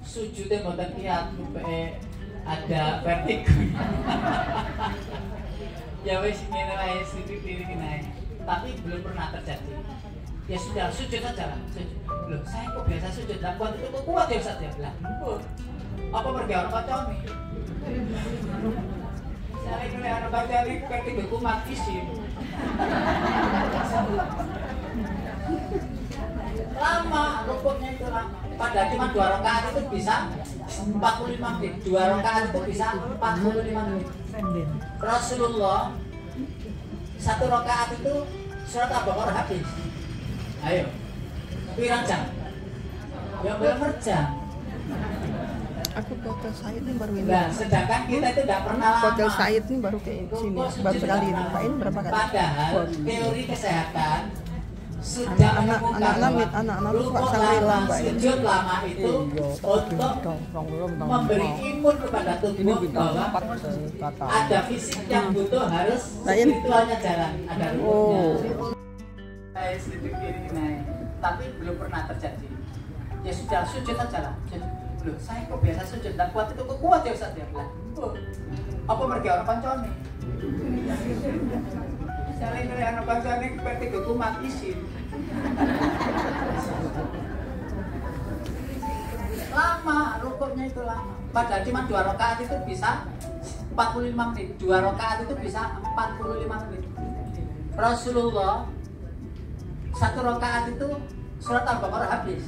sujudnya mboten kiat ada vertigo. Ya wis ngene wae sithik diri naik. Tapi belum pernah terjadi. Ya sudah sujud saja lah. Loh, saya kok biasa sujud lah kuat itu kok kuat ya Ustaz ya? Lah, apa pergi orang kacau nih? Saya ini orang baca ini vertigo kumat isim. Lama, rukuknya itu lama. Padahal cuma 2 rakaat itu bisa 45 menit. 2 rakaat itu bisa 45 menit. Rasulullah 1 rakaat itu surat Al-Baqarah habis. Ayo, pirang jam? Ya belum berjam. Aku foto Said ini baru ini. Nah, sedangkan kita itu tidak pernah lama. Foto Said ini baru kayak sini, baru sekali ini. Pak ini berapa kali? Padahal teori kesehatan sudah menemukan anak-anak Pak Sangrila Mbak ini. Sujud lama itu untuk memberi imun kepada tubuh bahwa ada fisik yang butuh harus spiritualnya jalan, ada ruhnya. Saya sedikit kiri naik, tapi belum pernah terjadi. Ya sudah sujud saja lah. Loh, saya kok biasa sujud dan kuat itu kok kuat ya Ustaz ya? Lah, apa pergi orang pancone? Saya ini anak pancone vertigo kumat isim. Lama, rukuknya itu lama. Padahal cuma 2 rakaat itu bisa 45 menit. 2 rakaat itu bisa 45 menit. Rasulullah 1 rakaat itu surat Al-Baqarah habis.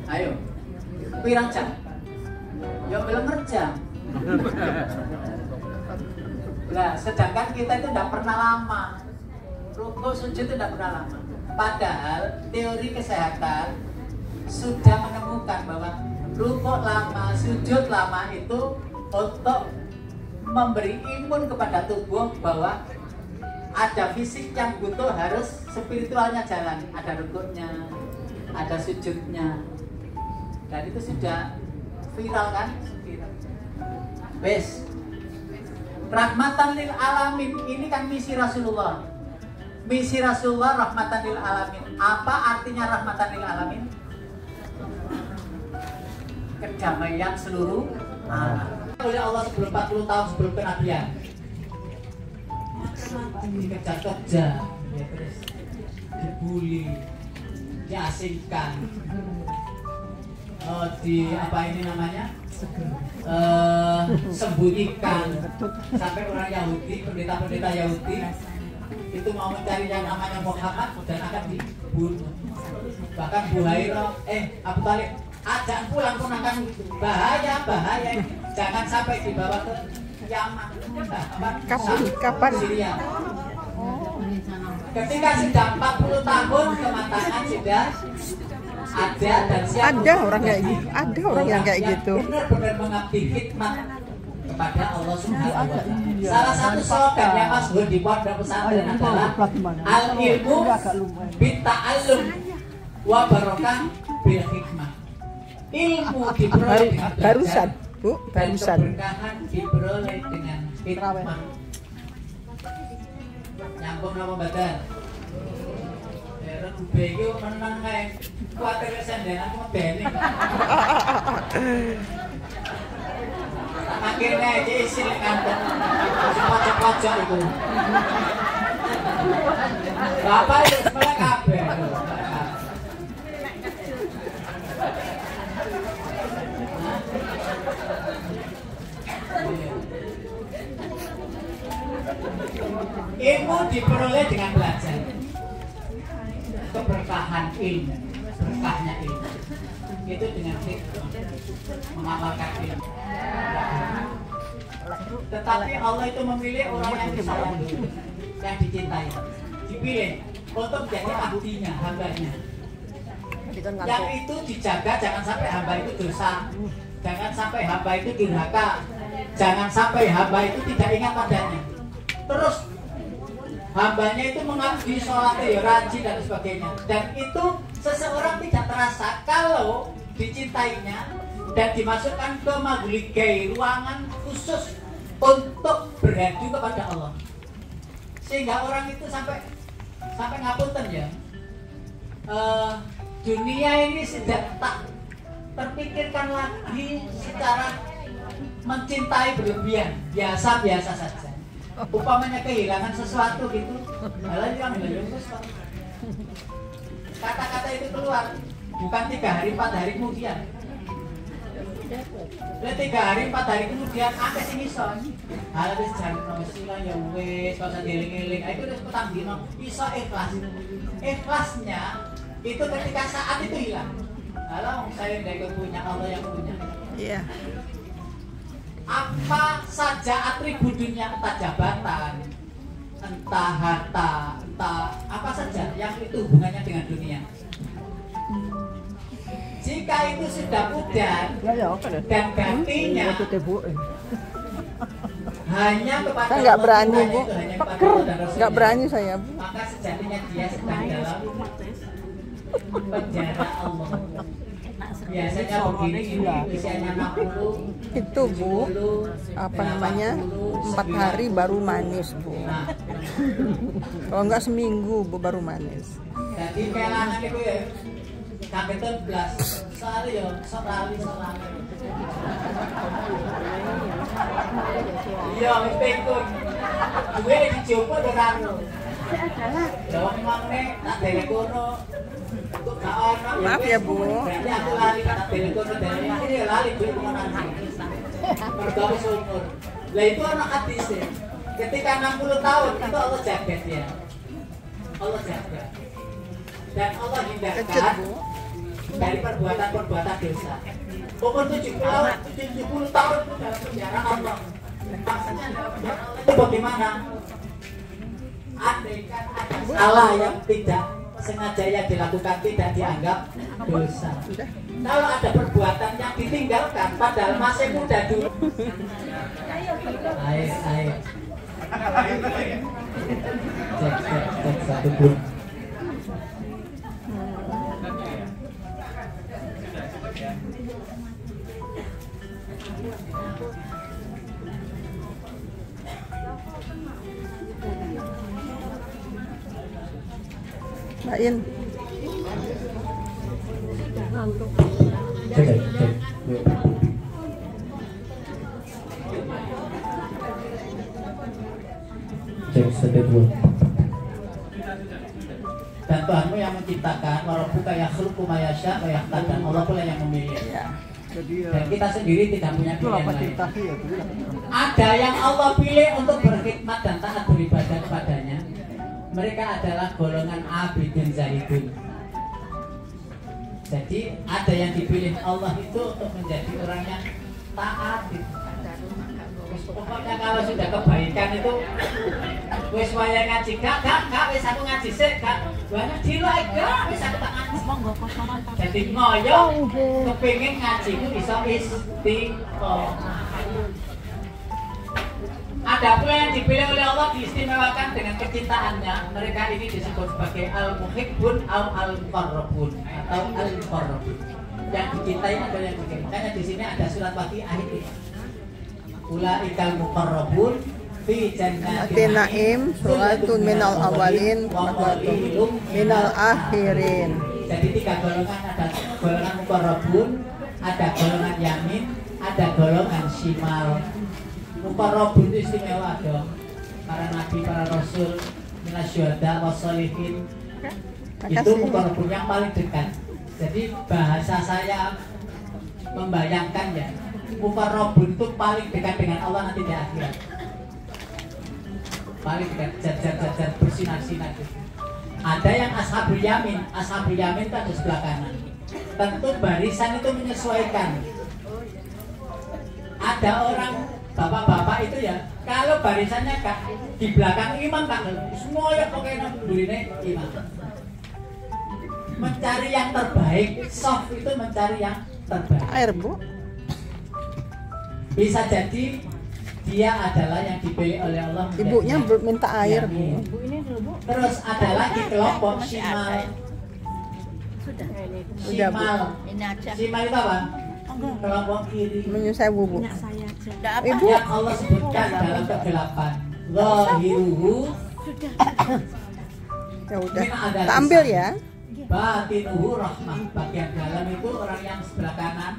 Ayo, pirang jam? Ya belum berjam. Nah, sedangkan kita itu tidak pernah lama. Rukuk sujud itu tidak pernah lama. Padahal teori kesehatan sudah menemukan bahwa rukuk lama, sujud lama itu untuk memberi imun kepada tubuh bahwa ada fisik yang butuh harus spiritualnya jalan. Ada rukuknya, ada sujudnya. Dan itu sudah viral kan? Viral. Wes. Rahmatan lil alamin, ini kan misi Rasulullah. Misi Rasulullah rahmatan lil alamin. Apa artinya rahmatan lil alamin? Kedamaian seluruh alam. Oleh Allah sebelum 40 tahun sebelum kenabian. Dikejar-kejar, ya terus dibully, diasingkan, di apa ini namanya? Sembunyikan sampai orang Yahudi, pendeta-pendeta Yahudi itu mau mencari yang namanya Muhammad dan akan dibunuh. Bahkan Buhairah, Abu Talib ajak pulang ponakan bahaya, jangan sampai dibawa ke Yaman. Kapan? Syria. Ketika sudah 40 tahun kematangan sudah ada dan siap. Ada orang kayak gitu. Ada orang yang kayak gitu. Benar-benar mengabdi khidmat kepada Allah Subhanahu wa Ta'ala. Salah satu slogan yang masyhur di pondok pesantren adalah al ilmu bitta'allum wa barakah bil hikmah. Ilmu diperoleh dengan barusan, Bu, dan barusan. keberkahan diperoleh dengan hikmah. Nyambung nama badan. Bego menang kae. Kuwatir sendenan aku medeni. Akhirnya aja isi kantor. Pojok-pojok itu. Bapak itu sebelah kabeh. Ilmu diperoleh dengan belajar. Keberkahan ilmu, berkahnya ilmu itu dengan hikmah, mengamalkan ilmu. Tetapi Allah itu memilih orang yang disayangi, yang dicintai, dipilih untuk menjadi abdinya, hambanya. Yang itu dijaga, jangan sampai hamba itu dosa, jangan sampai hamba itu durhaka, jangan sampai hamba itu tidak ingat padanya. Terus hambanya itu mengabdi sholatnya ya rajin dan sebagainya, dan itu seseorang tidak terasa kalau dicintainya dan dimasukkan ke maghligai, ruangan khusus untuk beradu kepada Allah, sehingga orang itu sampai ngapunten ya, dunia ini sudah tak terpikirkan lagi secara mencintai berlebihan, biasa-biasa saja. Upamanya kehilangan sesuatu gitu, malah yang kata-kata itu keluar bukan 3 hari 4 hari kemudian. 3 hari 4 hari kemudian ada sing iso. Hal wis jan nomesila ya wis kok ngeling-eling. Itu wis petang dino iso ikhlas. Ikhlasnya itu ketika saat itu hilang. Kalau saya tidak punya, Allah yang punya. Iya. Apa saja atribut dunia, entah jabatan, entah harta, entah apa saja yang itu hubungannya dengan dunia. Jika itu sudah pudar dan gantinya hanya kepada saya nggak berani, Allah, Bu. itu hanya kepada Allah dan Rasulnya, Nggak berani saya, Bu. maka sejatinya dia sedang dalam penjara Allah. Biasanya begini, usianya 60 Itu, Bu, apa namanya, 4 hari baru manis, Bu. Kalau nggak seminggu, Bu, baru manis. Jadi kelangan itu ya kagetan blas soalnya ya sok lali. Iya wis tekun duwe dicoba ora ono dong mangne tak dene kono kok gak ono. Maaf ya, Bu. Berarti aku lali tak dene kono dene akhirnya lali duwe kono mergo wis umur. Lah itu ono hadise ketika 60 tahun itu Allah jaga dia. Allah jaga. Dan Allah hindarkan dari perbuatan-perbuatan dosa. Umur 70 tahun itu dalam penjara Allah. Maksudnya dalam penjara Allah itu bagaimana? Andaikan ada salah yang tidak sengaja yang dilakukan tidak dianggap dosa. Kalau ada perbuatan yang ditinggalkan padahal masih muda dulu. Air. Cek satu pun. Mbak In. Cek. Cek satu. Dan Tuhanmu yang menciptakan, walaupun yakhluqu ma yasha wa yakhtar, dan Allah pula yang memilih. Dan kita sendiri tidak punya pilihan lain. Ada yang Allah pilih untuk berkhidmat dan taat beribadah kepadanya. Mereka adalah golongan abidin zahidun. Jadi ada yang dipilih Allah itu untuk menjadi orang yang taat. Pokoknya kalau sudah kebaikan itu wis waya ngaji gak wis aku ngaji sik gak banyak dilek gak wis aku tak ngaji jadi ngoyo kepengin ngaji itu bisa istiqomah. Ada pula yang dipilih oleh Allah diistimewakan dengan kecintaannya. Mereka ini disebut sebagai al-muhibbun al-muqarrabun atau al-muqarrabun. Yang dicintai adalah yang dicintai. Makanya di sini ada surat Waqiah itu. Ulaikal muqarrabun fi jannatin Naim, suratun minal awalin, suratun minal akhirin. Jadi 3 golongan, ada golongan muqarrabun, ada golongan yamin, ada golongan shimal. Muqarrabun itu istimewa dong. Para nabi, para rasul, minasyuhada, wassolihin. Itu muqarrabun yang paling dekat. Jadi bahasa saya membayangkan ya, muqarrabun itu paling dekat dengan Allah nanti di akhirat. Paling dekat, jajar bersinar-sinar gitu. Ada yang ashabul yamin itu ada sebelah kanan. Tentu barisan itu menyesuaikan. Ada orang bapak-bapak itu ya, kalau barisannya kak di belakang imam kak, semua ya pokoknya burine imam. Mencari yang terbaik, soft itu mencari yang terbaik. Air, Bu. Bisa jadi dia adalah yang dipilih oleh Allah. Ibunya minta air, Bu. Terus ada lagi kelompok shimal. Sudah, Bu. Shimal itu apa? Kelompok kiri. Menyusai, Bu. Ibu. Yang Allah sebutkan dalam kegelapan. Zahiruhu. Ya udah. Kita ambil ya. batinuhu rahmah. Bagian dalam itu orang yang sebelah kanan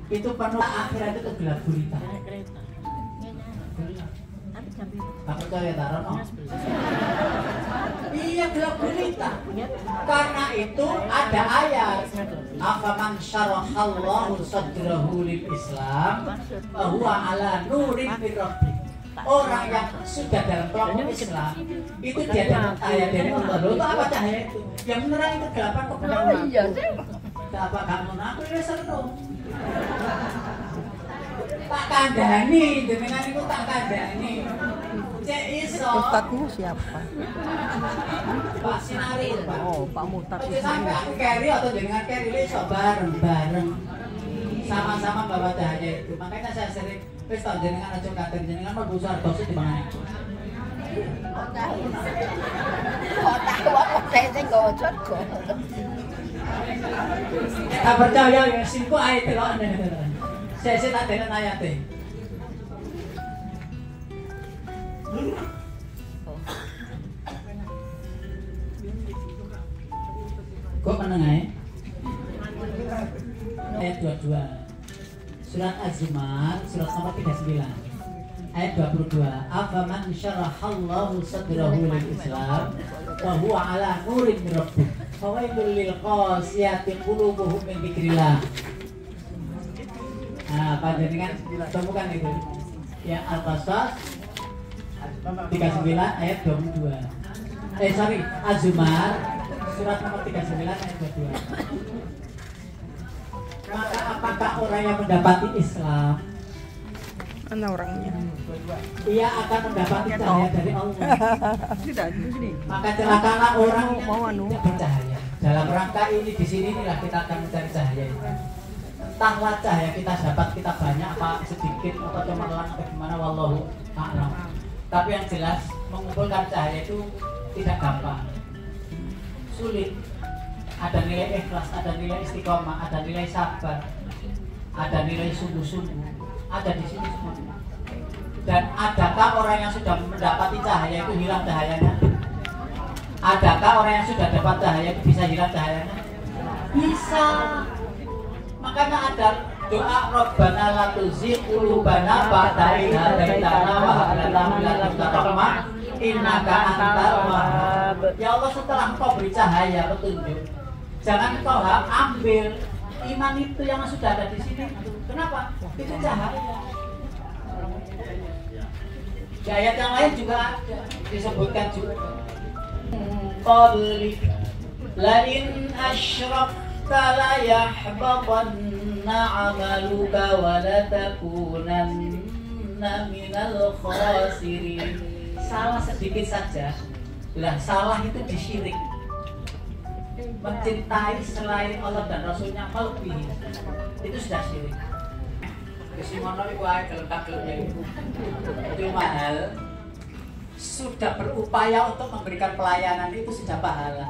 itu penuh, akhirat itu gelap gulita. Tak percaya taruh no? Iya gelap gulita. Karena itu ada ayat, afaman syarahallahu sadrahu lil Islam bahwa ala nurin min rabbih. Orang yang sudah dalam kelompok Islam itu dia dapat cahaya dari Allah. Loh, itu apa cahaya itu? Yang menerangi kegelapan kebenaran. Oh iya sih. Apa kamu aku ini seru? Tak kandani, dengan itu tak kandani. Cek iso. Ustadznya siapa? Pak Sinari, Pak. Oh, Pak Mutar. Oke, sampai aku carry atau dengan carry iso bareng-bareng. Sama-sama bawa cahaya itu. Makanya saya sering wis tak jenengan aja katen jenengan mau besar dosa di mana? Otak kok saya sing gocot kok. Tak percaya ya singko ayat delok nek. Saya tak dene ayate. Kok meneng ae? Ayat 22. Surat Az-Zumar, surat nomor 39. Ayat 22. Afaman syarahallahu sadrahu lil Islam wa huwa ala nurin min rabbih. Fawailul lil qasiyati qulubuhum min dzikrillah. Nah, panjenengan temukan itu. Ya, Al-Qasas 39 ayat 22. Az-Zumar surat nomor 39 ayat 22. Maka apakah orang yang mendapati Islam, mana orangnya? ia akan mendapati cahaya dari Allah. Tidak, sini. Maka celakalah orang Mau yang anu. tidak bercahaya. Dalam rangka ini di sini inilah kita akan mencari cahaya itu. Entahlah cahaya kita dapat kita banyak apa sedikit atau cemerlang atau gimana, wallahu a'lam. Tapi yang jelas mengumpulkan cahaya itu tidak gampang, sulit. Ada nilai ikhlas, ada nilai istiqomah, ada nilai sabar, ada nilai sungguh-sungguh, ada di sini semua. Dan adakah orang yang sudah mendapati cahaya itu hilang cahayanya? Adakah orang yang sudah dapat cahaya itu bisa hilang cahayanya? Bisa. Makanya ada doa Rabbana la tuzigh qulubana ba'da idh hadaitana wa hab lana min ladunka rahmah innaka antal wahhab. Ya Allah, setelah Engkau beri cahaya petunjuk, jangan Engkau ambil iman itu yang sudah ada di sini. Kenapa? Itu cahaya. Di ayat yang lain juga ada disebutkan juga. Qabli lain asyrakta la yahbatanna 'amaluka wa la takunanna minal khasirin. Salah sedikit saja, lah salah itu disyirik. Mencintai selain Allah dan Rasulnya melebihi, itu sudah syirik. Kesimono iku ae gelem-gelem iku. Itu mahal. Sudah berupaya untuk memberikan pelayanan itu sudah pahala.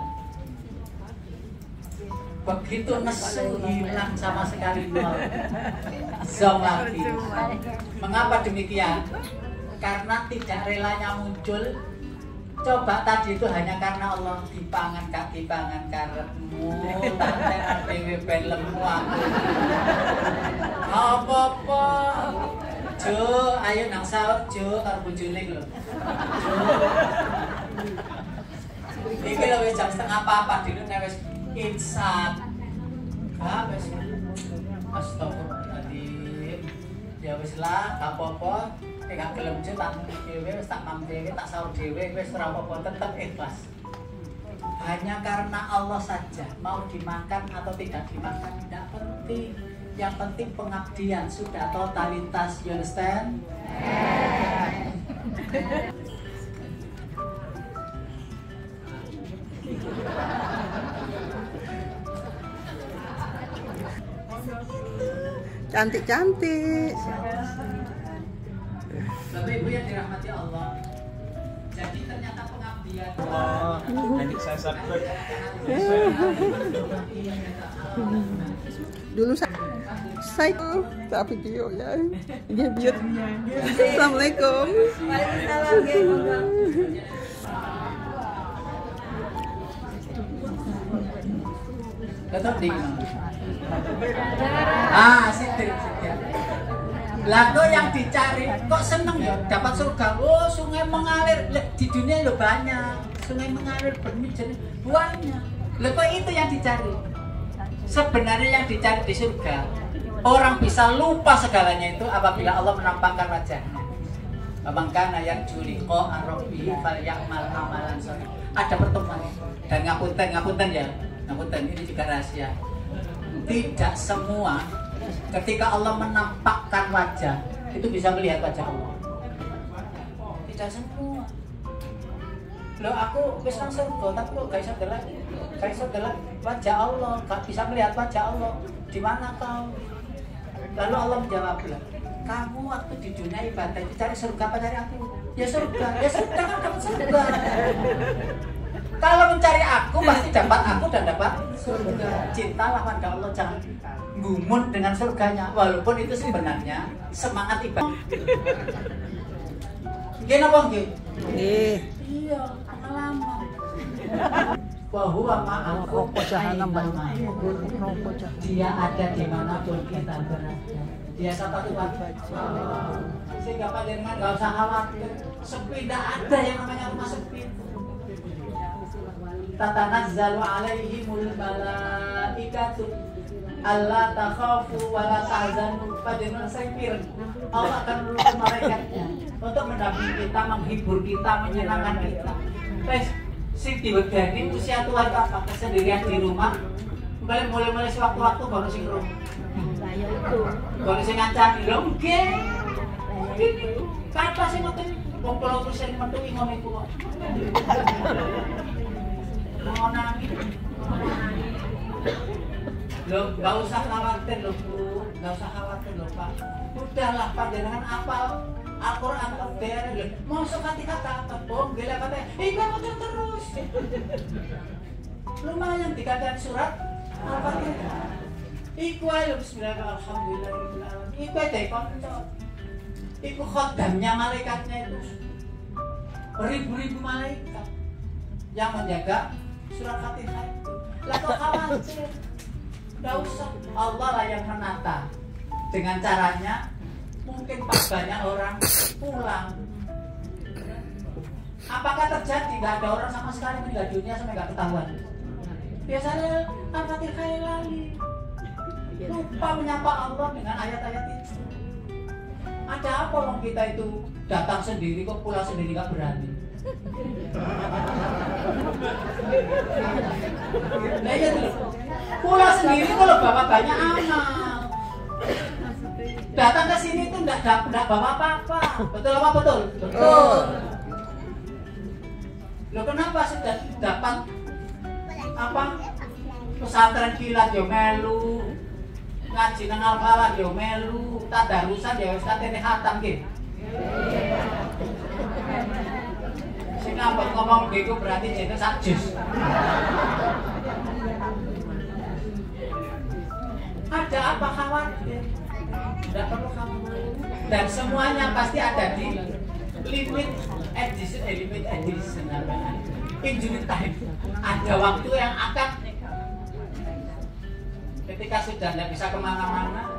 Begitu nesu hilang sama sekali nol. Zong lagi. Mengapa demikian? Karena tidak relanya muncul. Coba tadi itu hanya karena Allah dipangan kaki pangan karepmu, tak tenan dhewe ben lemu aku. Apa-apa. Jo, ayo nang sahur Jo karo bojone lho. Iki lho wis jam setengah apa dulu nek wis imsak. Wis astagfirullahaladzim. Ya wis lah, gak apa-apa. Gak gelem Jo tak dhewe wis tak mam dhewe tak sahur dhewe wis ora apa-apa, tetep ikhlas. Hanya karena Allah saja, mau dimakan atau tidak dimakan tidak penting. Yang penting pengabdian sudah totalitas, you understand? Cantik-cantik. Bapak Ibu yang dirahmati Allah, jadi ternyata pengabdian. Nanti saya subscribe. Dulu saya tak video ya. Dia biar. Assalamualaikum. Waalaikumsalam. Betul di mana? Ah, sitir. Lah kok yang dicari kok seneng ya dapat surga. Oh, sungai mengalir. Di dunia lo banyak. Sungai mengalir bermijin banyak. Lah kok itu yang dicari? Sebenarnya yang dicari di surga, orang bisa lupa segalanya itu apabila Allah menampakkan wajahnya. Mangkana yang juliqo ar-rabbi fal ya'mal amalan shalih. Ada pertemuan dan ngapunten ya. Ngapunten ini juga rahasia. Tidak semua ketika Allah menampakkan wajah itu bisa melihat wajah Allah. Tidak semua. Loh aku wis nang surga tapi kok gak iso delok wajah Allah, gak bisa melihat wajah Allah. Di mana kau? Lalu Allah menjawab, kamu waktu di dunia ibadah itu cari surga apa cari aku? Ya surga kan dapat surga. Kalau mencari aku pasti dapat aku dan dapat surga. Cintalah pada Allah, jangan gumun dengan surganya. Walaupun itu sebenarnya semangat ibadah. Gini apa nggih? Iya, pengalaman. Bahwa ma'akum dia ada dimanapun kita berada. Dia satu Tuhan. Sehingga panjenengan nggak usah khawatir. Sepi tidak ada yang namanya rumah sepi. Tatanazzalu alaihimul malaikatu alla takhafu wa la tahzanu. Panjenengan sepir. Allah akan menurunkan malaikatnya untuk mendampingi kita, menghibur kita, menyenangkan kita. Guys, si diwedani usia tua itu apa? Kesendirian di rumah. Mulai sewaktu-waktu baru sing rumah. Baru sing ngancani lho nggih. Kata sing ngoten wong kula terus sing metu ngono iku kok. Nangis. Loh, enggak usah khawatir loh Bu, enggak usah khawatir loh Pak. Udahlah panjenengan apal Al-Qur'an kabeh lho. Mosok kata apa? Oh, nggih kata. Iku maca terus. Lumayan dikatakan surat Al-Fatihah. Iku ayo bismillahirrahmanirrahim. Alhamdulillahirabbil alamin. Iku ae kanca. Iku khodamnya malaikatnya itu. Beribu-ribu malaikat yang menjaga surat Fatihah itu. Lah kok khawatir? Enggak usah. Allah lah yang menata. Dengan caranya mungkin pas banyak orang pulang. Apakah terjadi? Nggak ada orang sama sekali meninggal dunia sampai nggak ketahuan. Biasanya Al-Fatihah lagi. Lupa menyapa Allah dengan ayat-ayat itu. Ada apa orang kita itu datang sendiri kok pulang sendiri nggak berani? Nah iya tuh. Pulang sendiri kalau bawa banyak amal. Datang ke sini tuh nggak bawa apa-apa. Betul apa betul? Betul. Loh kenapa sudah dapat apa pesantren kilat yo melu, ngaji nang Al-Falah yo melu, tadarusan ya wis katene khatam nggih. Sing ngomong begitu berarti jenenge sak jus. Ada apa khawatir? Tidak perlu khawatir. Dan semuanya pasti ada di limit edition namanya. Injury time. Ada waktu yang akan ketika sudah tidak bisa kemana-mana,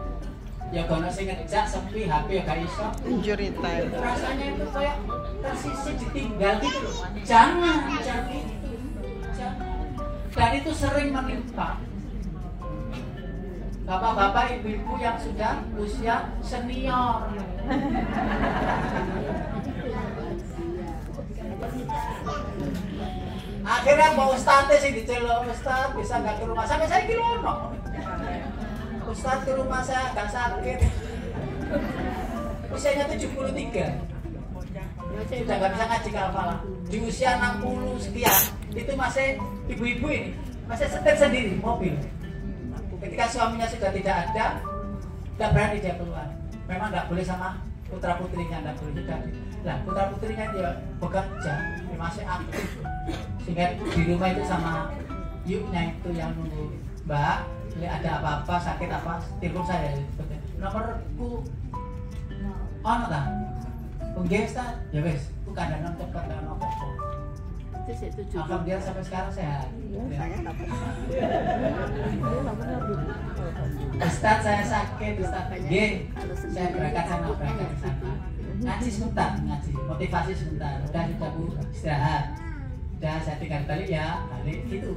ya kono sing ngejak sepi HP ya gak iso. Injury time. Rasanya itu kayak tersisih ditinggal gitu loh. Jangan itu. Jangan. Dan itu sering menimpa bapak-bapak, ibu-ibu yang sudah usia senior. Akhirnya mau ustadz sih dicelok, ustadz bisa nggak ke rumah sampai saya kilono. Ustadz ke rumah saya agak sakit. Usianya 73. Sudah nggak bisa ngaji ke Al-Falah. Di usia 60 sekian itu masih ibu-ibu ini masih setir sendiri mobil. Ketika suaminya sudah tidak ada, tidak berani dia keluar. Memang nggak boleh sama putra putrinya, nggak boleh juga. Nah putra putrinya dia bekerja, dia masih aktif. Sehingga di rumah itu sama yuknya itu yang nunggu, Mbak, ada apa-apa, sakit apa, telepon saya. Nomorku, ono tak? Penggesta, ya wes, bukan ada nomor cepat dengan nomor. itu saya tujuh. Alhamdulillah sampai sekarang sehat. Saya nggak pernah. Ustaz saya sakit, Ustaz. Nggih, saya berangkat sana. Ngaji sebentar, ngaji. Motivasi sebentar. Udah Bu, istirahat. Udah saya tinggal balik ya, balik gitu.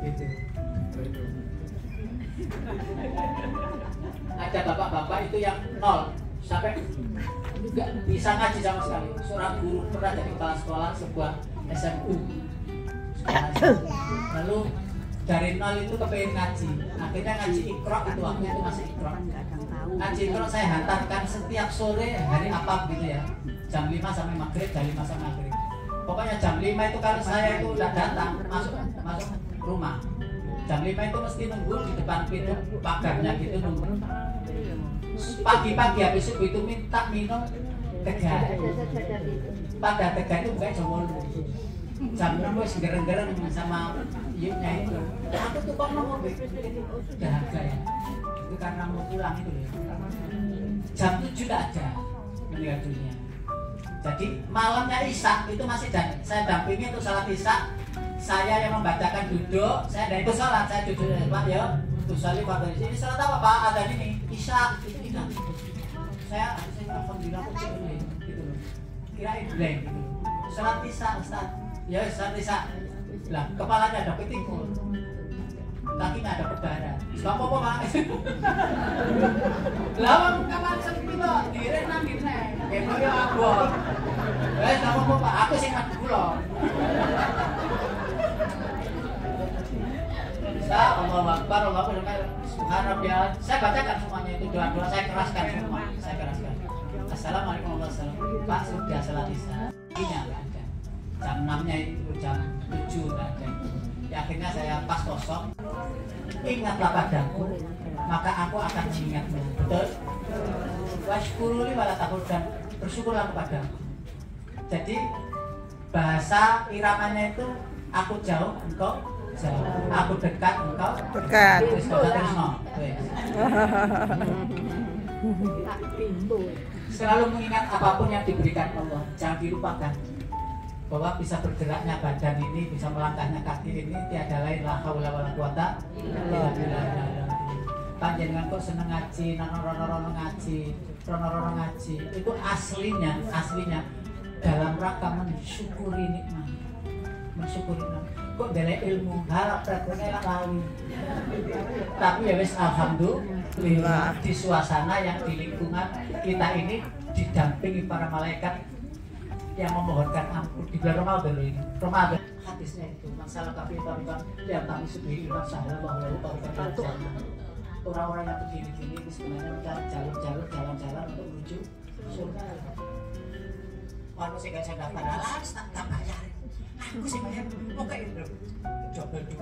Gitu. Ada bapak-bapak itu yang nol sampai nggak bisa ngaji sama sekali. Seorang guru pernah jadi kepala sekolah sebuah SMU. Lalu dari nol itu kepengen ngaji. Akhirnya ngaji Iqra itu waktu itu masih Iqra. Ngaji Iqra saya hantarkan setiap sore hari apa gitu ya. Jam 5 sampai maghrib, jam 5 sampai maghrib. Pokoknya jam 5 itu kalau saya itu udah datang masuk rumah. Jam 5 itu mesti nunggu di depan pintu pagarnya gitu nunggu. Pagi-pagi habis itu minta minum tegar. Pada tegar itu bukan jam 8. Jam 6 wis gereng-gereng sama yuknya itu. Aku tuh kok mau dahaga ya. Itu karena mau pulang itu ya. Jam 7 tidak ada meninggal dunia. Jadi malamnya Isya itu masih saya dampingi untuk salat Isya. Saya yang membacakan duduk, saya dari itu salat, saya duduk Pak ya. Tusali pada di sini salat apa Pak? Ada ini Isya ini. Saya alhamdulillah aku ini gitu loh. Kirain blank gitu. Salat Isya Ustaz. Ya salat Isya. Lah kepalanya ada petingkul. Kakinya ada pebara. Sebab apa Pak? Lawang kapan sepi Pak? Dire nang dine. Kene yo aku. Sebab apa Pak? Aku sing ngadep kula. Allahu Akbar, Allahu Akbar. Subhanallah. Saya bacakan semuanya itu doa-doa saya keraskan semua. Saya keraskan. Assalamualaikum warahmatullahi wabarakatuh. Pak sudah salat Isya. Ini enggak ada. Jam 6-nya itu jam 7 enggak ada. Ya, akhirnya saya pas kosong. Ingatlah padaku, maka aku akan mengingatmu. Betul? Washkuruli wala takut dan bersyukurlah kepadaku. Jadi bahasa iramanya itu aku jauh, engkau jauh. Aku dekat, engkau Dekat. Selalu mengingat apapun yang diberikan Allah, jangan dilupakan bahwa bisa bergeraknya badan ini, bisa melangkahnya kaki ini tiada lain la haula wala quwata illa billah. Panjenengan kok seneng ngaji, rono-rono ngaji, itu aslinya dalam rangka mensyukuri nikmat. Kok dari ilmu harap terkenal lali. Tapi ya wis alhamdulillah di suasana yang di lingkungan kita ini didampingi para malaikat yang memohonkan ampun di bulan Ramadan ini. Ramadan hadisnya itu masalah kafir tarikan yang kami subhi iman sahlah bahwa tarikan orang-orang yang begini-gini sebenarnya mencari jalan-jalan untuk menuju surga. Waktu saya gak daftar alas tak bayar. Aku sih bayar. Oke itu coba 2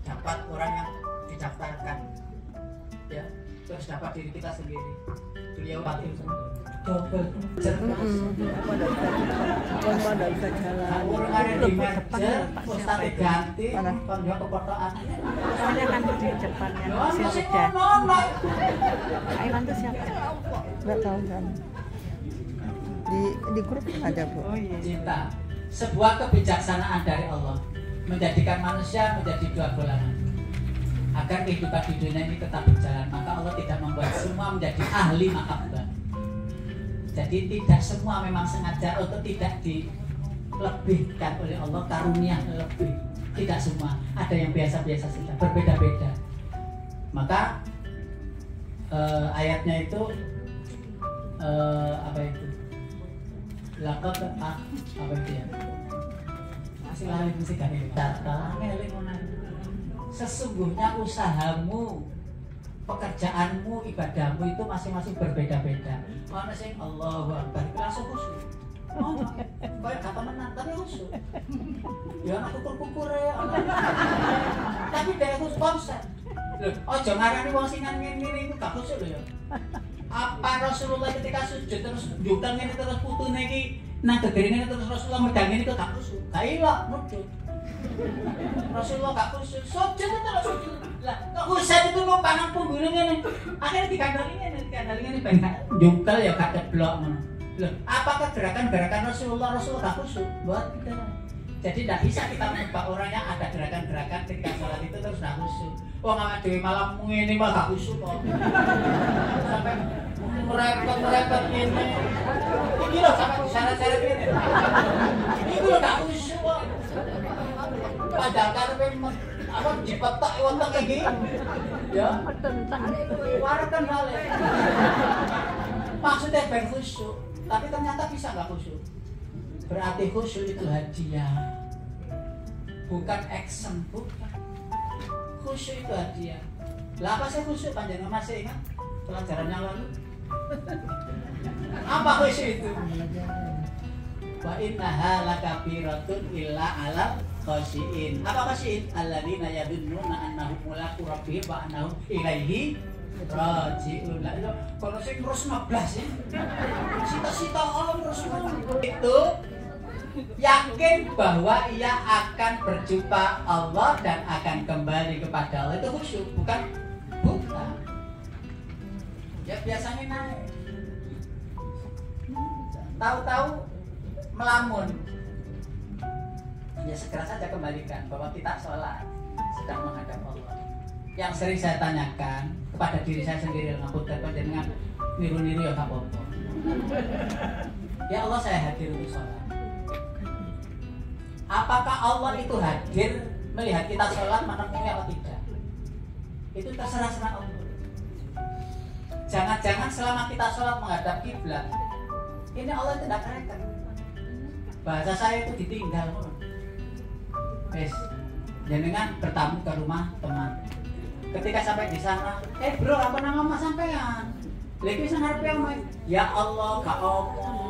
dapat orang yang didaftarkan ya, terus dapat diri kita sendiri. Beliau batin double cerdas. Lomba enggak bisa jalan. Orang ada di merger, ustadz ganti, konjok kepotokan. Soalnya kan di depannya masih sudah. Aiman itu siapa? Enggak tahu kan. Di grup ada Bu. Oh iya. Cinta, sebuah kebijaksanaan dari Allah menjadikan manusia menjadi 2 golongan. Agar kehidupan di dunia ini tetap berjalan, maka Allah tidak membuat semua menjadi ahli mahabbah. Jadi tidak semua memang sengaja atau tidak dilebihkan oleh Allah karunia lebih. Tidak semua, ada yang biasa-biasa saja, berbeda-beda. Maka ayatnya itu apa itu? Lakot apa itu ya? Masih lari mesti kan ini. Data sesungguhnya usahamu, pekerjaanmu, ibadahmu itu masing-masing berbeda-beda. Mana sih Allahu Akbar langsung khusyuk. Oh, kayak kata menang tapi khusyuk. Ya anak kukur-kukur ya. Tapi dia khusyuk konsen. Loh, ojo ngarani wong sing ngene-ngene iku gak khusyuk lho ya. Apa Rasulullah ketika sujud terus njutang ngene terus putune iki nang gegere terus Rasulullah medang ngene kok gak khusyuk. Gak ilok mudhun. Rasulullah gak khusyuk, sujud itu Rasulullah. Lah, kok khusyuk itu mau pangan punggungnya ngene. Akhirnya dikandali ngene ben jungkel ya gak ceblok ngono. Loh, apakah gerakan-gerakan Rasulullah gak khusyuk? Buat kita. Jadi tidak bisa kita menebak orangnya ada gerakan-gerakan ketika sholat itu terus gak khusyuk. Wah nggak dewi malam ini malah gak khusyuk kok. Sampai merepet ini. Ini loh sampai diseret-seret ini. Ini loh gak khusyuk kok. Padahal kan apa dipetak wonten kayak gini. Ya. Warakan hal. Maksudnya ben khusyuk, tapi ternyata bisa nggak khusyuk. Berarti khusyuk itu hadiah, bukan action, bukan. Khusyuk itu hadiah. Lah apa sih khusyuk? Panjenengan masih ingat pelajaran yang lalu? Apa khusyuk itu? Wa innaha lakabiratun illa 'alal khashiin. Apa khashiin? Alladzina yadunnuna annahum mulaqu rabbihim wa annahum ilaihi raji'un. Lah itu kono sing terus 12 ya. Sita-sita terus itu yakin bahwa ia akan berjumpa Allah dan akan kembali kepada Allah. Itu khusyuk, bukan buta. Ya biasanya naik. Tahu-tahu melamun. Ya segera saja kembalikan bahwa kita sholat sedang menghadap Allah. Yang sering saya tanyakan kepada diri saya sendiri ngapunten panjenengan niru-niru ya apa-apa. Ya Allah, saya hadir untuk sholat. Apakah Allah itu hadir melihat kita sholat menemui atau tidak? Itu terserah Allah. Jangan-jangan selama kita sholat menghadap kiblat, ini Allah tidak kereken. Bahasa saya itu ditinggal. Wes, jenengan bertamu ke rumah teman. Ketika sampai di sana, bro, apa nama mas sampean? Lagi bisa ngarepe omah. Ya Allah, gak omong.